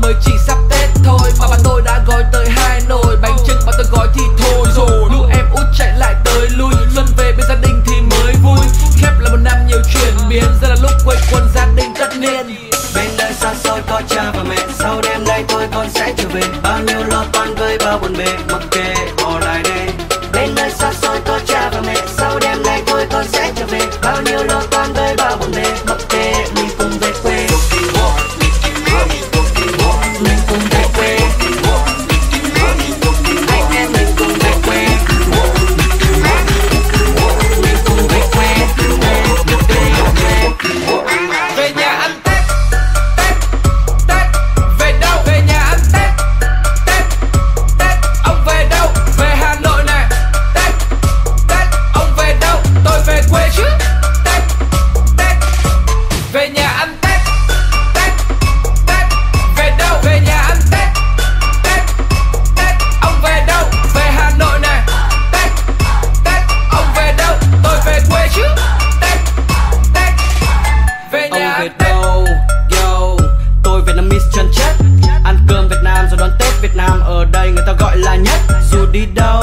mới chỉ sắp Tết thôi mà bà tôi đã gói tới 2 nồi bánh chưng mà tôi gói thì thôi rồi. Lũ em út chạy lại tới lui, xuân về bên gia đình thì mới vui. Khép là một năm nhiều chuyển biến, giờ là lúc quây quần gia đình tất niên. Bên nơi xa xôi có cha và mẹ, sau đêm nay tôi con sẽ trở về. Bao nhiêu lo toan với bao buồn bề, mặc kệ họ lại đây. Bên nơi xa xôi có cha và mẹ, sau đêm nay tôi con sẽ trở về. Bao nhiêu lo toan với bao buồn bề, mặc kệ mình cùng về quê. Mình cùng về quê. Anh em mình cùng về quê. Mình cùng về quê. Về nhà ăn Tết, Tết, Tết. Về đâu? Về nhà ăn Tết, Tết, Tết. Ông về đâu? Về Hà Nội này. Tết, Tết. Ông về đâu? Tôi về quê chứ. Tết, Tết. Về nhà ăn Tết, Tết, Tết. Về đâu? Về nhà ăn Tết, Tết, Tết. Ông về đâu? Về Hà Nội này. Tết, Tết. Ông về đâu? Tôi về quê chứ. Tết, Tết. Về nhà Ông về ăn Tết. đâu? Yo, tôi Việt Nam Miss chân chất. Ăn cơm Việt Nam rồi đón Tết Việt Nam, ở đây người ta gọi là nhất. Dù đi đâu